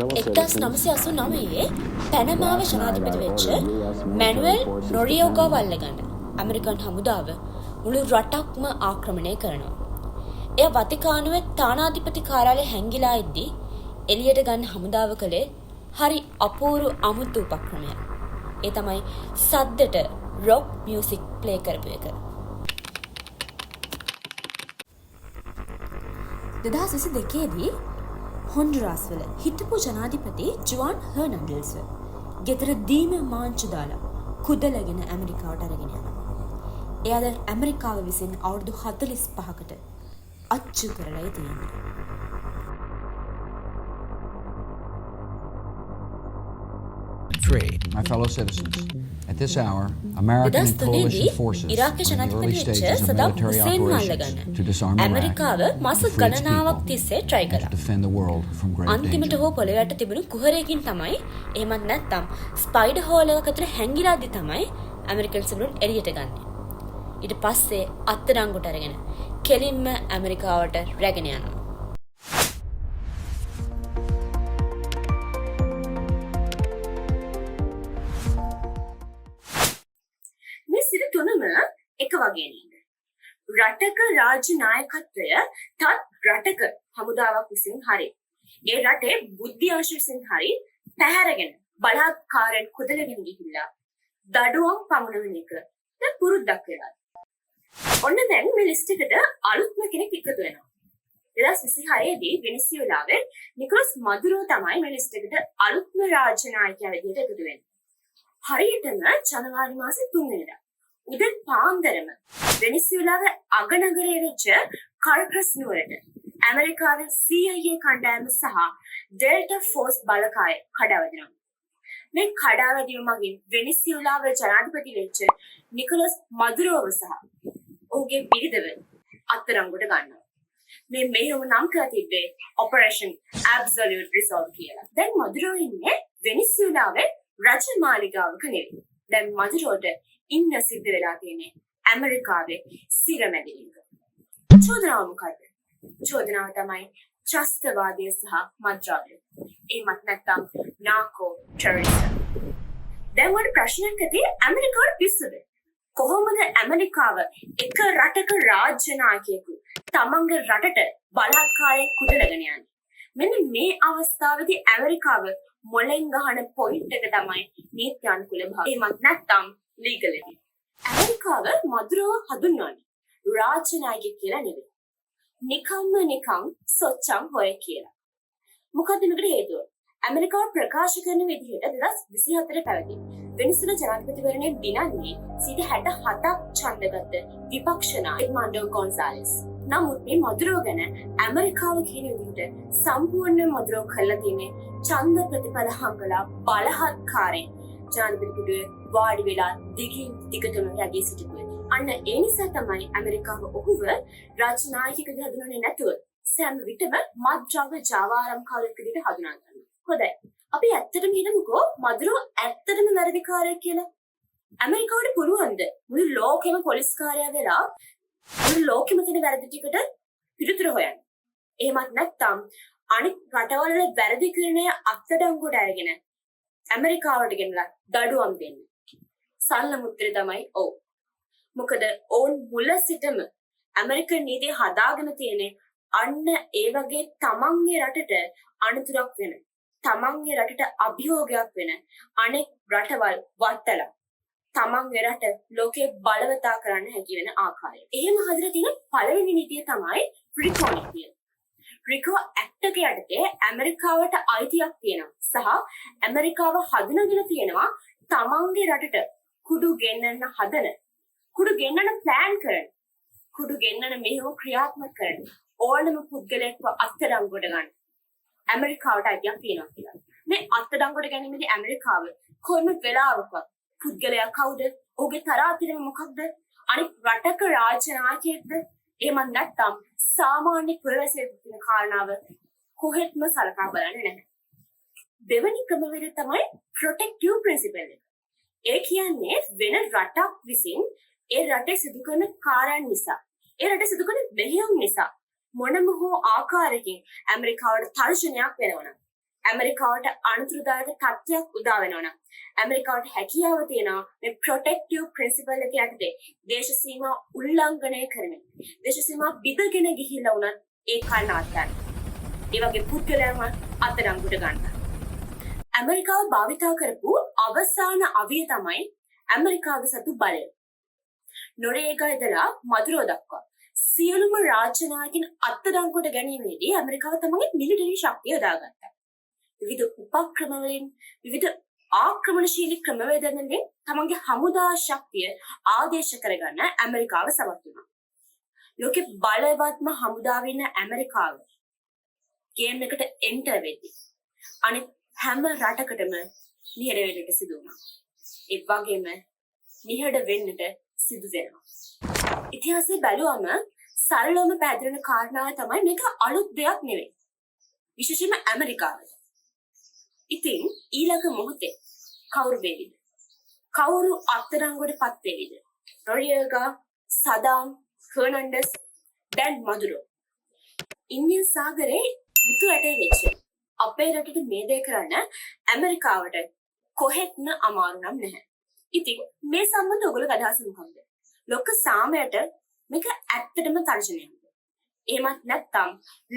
1989 පැනමාව ජනාධිපති වෙච්ච මැනුවෙල් නොරියෝගාව අල්ලගන්න ඇමරිකන් හමුදාව මුළු රටක්ම ආක්‍රමණය කරනවා. එය වතිකානුවේ තානාධිපති කාර්යාලය හැංගිලා ඉද්දී එළියට ගන්න හමුදාව කළේ හරි අපූර්ව අමුතු උපක්‍රමයක්. ඒ තමයි සද්දට රොක් මියුසික් ප්ලේ කරපු එක. 2022 දී හොන්ඩුරාස් වල හිටපු ජනාධිපති ජුවන් හර්නන්ඩල්ස්ව ගෙදර දීම මාංචු දාලා කුදලගෙන ඇමරිකාවට අරගෙන යනවා. එය අද ඇමරිකාව විසින් අවුරුදු 45කට අච්චු කරලායි තියෙන්නේ. My fellow citizens, at this hour, American and coalition forces are in the early stages of military operations to disarm Iraq for free its people and to defend the world from grave අන්තිමට danger. හෝ පොළොවට තිබුණු කුහරයකින් තමයි එහෙමත් නැත්නම් spider hall එකක ඇතුලේ හැංගිලාදි තමයි ඇමරිකන් සමුන් එළියට ගන්නේ. ඊට පස්සේ අත්අඩංගුවට අරගෙන කෙලින්ම ඇමරිකාවට රැගෙන යනවා. මේ සිට තුනම එක වගේ නේද? රටක රාජ්‍ය නායකත්වය තත් රටක හමුදාවක් විසින් හරි ඒ රටේ බුද්ධි අංශ විසින් හරි පැහැරගෙන බලාත්කාරයෙන් කුදලගෙන ගිහිල්ලා දඩුවම් පමුණවන එක දැන් පුරුද්දක් වෙලා. ඔන්න දැන් මේ ලිස්ට් එකට අලුත්ම කෙනෙක් එකතු වෙනවා. 2026 දී වෙනිසුලාවේ නිකොලස් මදුරෝ තමයි මේ ලිස්ට් එකට අලුත්ම රාජ්‍ය නායකයා විදිහට එකතු වෙන්නේ. හරියටම ජනවාරි මාසේ 3 වෙනිදා උදේ පාන්දරම වෙනිසුලාවේ අගනගරයේ වෙච්ච කාර්කස් නුවරට ඇමරිකාවේ CIA කණ්ඩායම සහ ඩෙල්ටා ෆෝස් බලකාය කඩාවැදිනවා. මේ කඩාවැදීම මගින් වෙනිසුලාවේ ජනාධිපති වෙච්ච නිකොලස් මදුරෝව සහ ඔහුගේ බිරිඳව අත්අඩංගුවට ගන්නවා. මේ මෙහෙම නම් කරලා තිබ්බේ ඔපරේෂන් ඇබ්සලියුට් රිසෝල්ව් කියලා. දැන් මදුරෝ ඉන්නේ වෙනිසුලාවේ රජ මාලිගාවක නෙවෙයි. දැන් මදුරෝට ඉන්න සිද්ධ වෙලා තියෙන්නේ ඇමරිකාවේ සිරමැදිලික. චෝදනාව මොකද්ද? චෝදනාව තමයි ත්‍රස්තවාදය සහ මත්ද්‍රව්‍ය. එහෙමත් නැත්නම් නාකෝ ටෙරරිසම්. දැන් වල ප්‍රශ්නයක් ඇති ඇමරිකාවට පිස්සුද? කොහොමද ඇමරිකාව එක රටක රාජ්‍ය නායකයෙකු තමන්ගේ රටට බලහත්කාරයෙන් කුදලගෙන යන්නේ? මෙන්න මේ අවස්ථාවේදී ඇමරිකාව මොලෙන් ගහන පොයින්ට් එක තමයි නීත්‍යානුකූල භාවය. එහෙමත් නැත්නම් ලීගලිටි. ඇමරිකාව මදුරව හඳුන්වන්නේ රාජ්‍ය නායකයෙක් කියලා නෙවෙයි. නිකම් සොච්චම් හොය කියලා. මොකද මේකට හේතුව? ඇමරිකාව ප්‍රකාශ කරන විදිහට 2024 පැවති වෙනිසුලා ජනාධිපතිවරණය දිනන්නේ 67ක් ඡන්දගත විපක්ෂ නායක එඩ්මන්ඩෝ ගොන්සාලස්. නමුත් මේ මදුරෝ ගැන ඇමරිකාව කියන විදිහට සම්පූර්ණ මදුරෝ කළා තියෙන්නේ ඡන්ද ප්‍රතිඵල හංගලා බලහත්කාරයෙන් ජනාධිපතිතුමා වාඩි වෙලා දිගින් දිගටම රැඳී සිටින්නේ. අන්න ඒ නිසා තමයි ඇමරිකාව ඔහුව රාජ්‍ය නායකයෙක් විදිහට හඳුනන්නේ නැතුව සෑම විටම මත්ද්‍රව්‍ය ජාවාරම්කාරයෙක් විදිහට හඳුනගන්නවා. හොඳයි. අපි ඇත්තටම හිතමුකෝ මදුරෝ ඇත්තටම වැරදිකාරයෙක් කියලා. ඇමරිකාවට පුළුවන්ද මුළු ලෝකෙම පොලිස් කාර්යය වෙලා මුළු ලෝකෙම තියෙන වැරදි ටිකට පිළිතුරු හොයන්න? එහෙමත් නැත්නම් අනිත් රටවල වැරදි කරන අත්අඩංගුවට අරගෙන ඇමරිකාවට ගෙනලා දඩුවම් දෙන්න. සරල මුත්‍රය තමයි ඔව්. මොකද ඔවුන් මුල සිටම ඇමරිකන් නීතිය හදාගෙන තියෙන්නේ අන්න ඒ වගේ තමන්ගේ රටට අනතුරක් වෙන, තමන්ගේ රටට අභියෝගයක් වෙන අනෙක් රටවල් වටලා තමන්ගේ රට ලෝකේ බලවතා කරන්න හැකි වෙන ආකාරය. එහෙම හදලා තියෙන පළවෙනි නීතිය තමයි රිකෝ නීතිය. රිකෝ ඇක්ට් එක යටතේ ඇමරිකාවට අයිතියක් තියෙනවා සහ ඇමරිකාව හඳුනගෙන තියෙනවා තමන්ගේ රටට කුඩු ගෙන්නන්න හදන, කුඩු ගෙන්නන ප්ලෑන් කරන, කුඩු ගෙන්නන මෙහෙම ක්‍රියාත්මක කරන ඕනම පුද්ගලයෙක්ව අත්අඩංගුවට ගන්න ඇමරිකාවට අයිතියක් තියෙනවා කියලා. මේ අත්අඩංගුවට ගැනීමේදී ඇමරිකාව කොයිම වෙලාවකවත් පුද්ගලයා කවුද? ඔහුගේ තරාතිරම මොකක්ද? අනිත් රටක රාජ්‍ය නායකයෙක්ද? එහෙම නැත්නම් සාමාන්‍ය පුරවැසියෙක් කියන කාරණාව කොහෙත්ම සලකා බලන්නේ නැහැ. දෙවෙනි ක්‍රමවේදය තමයි ප්‍රොටෙක්ටිව් ප්‍රින්සිපල් එක. ඒ කියන්නේ වෙන රටක් විසින් ඒ රටේ සිදු කරන කාර්යයන් නිසා, ඒ රටේ සිදු කරන මෙහෙයුම් නිසා මොනම හෝ ආකාරයකින් ඇමරිකාවට තර්ජනයක් වෙනවනම් ඇමරිකාවට අනුතුරුදායක තත්ත්වයක් උදා වෙනවා නම් ඇමරිකාවට හැකියාව තියෙනවා මේ ප්‍රොටෙක්ටිව් ප්‍රින්සිපල් එක යටතේ දේශ සීමා උල්ලංඝනය කරමින් දේශ සීමා බිඳගෙන ගිහිල්ලා වුණත් ඒ කල් නවත්තන්න. ඒ වගේ පුද්ගලයන්ව අත්අඩංගුවට ගන්න. ඇමරිකාව භාවිතා කරපු අවසාන අවිය තමයි ඇමරිකාවේ සතු බලය. නොරේගා ඉඳලා මදුරෝ දක්වා සියලුම රාජ්‍ය නායකින් අත්අඩංගුවට ගැනීමේදී ඇමරිකාව තමගේ මිලිටරි ශක්තිය යොදාගත්තා. විවිධ උපක්‍රම වලින් විවිධ ආක්‍රමණශීලී ක්‍රමවේදන් වලින් තමගේ හමුදා ශක්තිය ආදේශ කරගන්න ඇමරිකාව සමත් වුණා. ලෝකේ බලවත්ම හමුදාව ඉන්න ඇමරිකාව ගේම් එකට එන්ටර් වෙද්දී අනිත් හැම රටකටම නිහඬ වෙන්නට සිදු වුණා. ඒ වගේම නිහඬ වෙන්නට සිදු වෙනවා. ඉතිහාසයේ බැලුවම සරලවම පැහැදිලි වෙන කාරණාව තමයි මේක අලුත් දෙයක් නෙවෙයි. විශේෂයෙන්ම ඇමරිකාවට. ඉතින් ඊළඟ මොහොතේ කවුරු වේවිද? කවුරු අත්අඩංගුවටපත් වේවිද? නොරියේගා, සදාම්, ෆර්නැන්ඩස්, දැන් මදුරෝ. ඉන්දියන් සාගරේ මුතු ඇටේ වෙච්ච අපේ රටට මේ දේ කරන්න ඇමරිකාවට කොහෙත්ම අමාරු නම් නැහැ. ඉතින් මේ සම්බන්ධ ඔයගොල්ලෝ අදහස මොකක්ද? ලෝක සාමයට මේක ඇත්තටම තර්ජනයක්ද? එහෙමත් නැත්නම්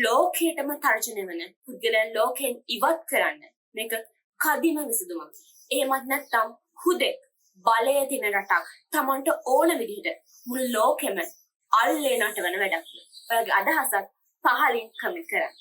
ලෝකයටම තර්ජනය වෙන පුද්ගලයන් ලෝකයෙන් ඉවත් කරන්න මේක කදිම විසඳුමක්. එහෙමත් නැත්නම් හුදෙක් බලය දින රටක් Tamanට ඕන විදිහට මුළු ලෝකෙම අල්ලේ නටවන වැඩක්. ඔයගේ අදහසක් පහලින් කමෙන්ට් කරන්න.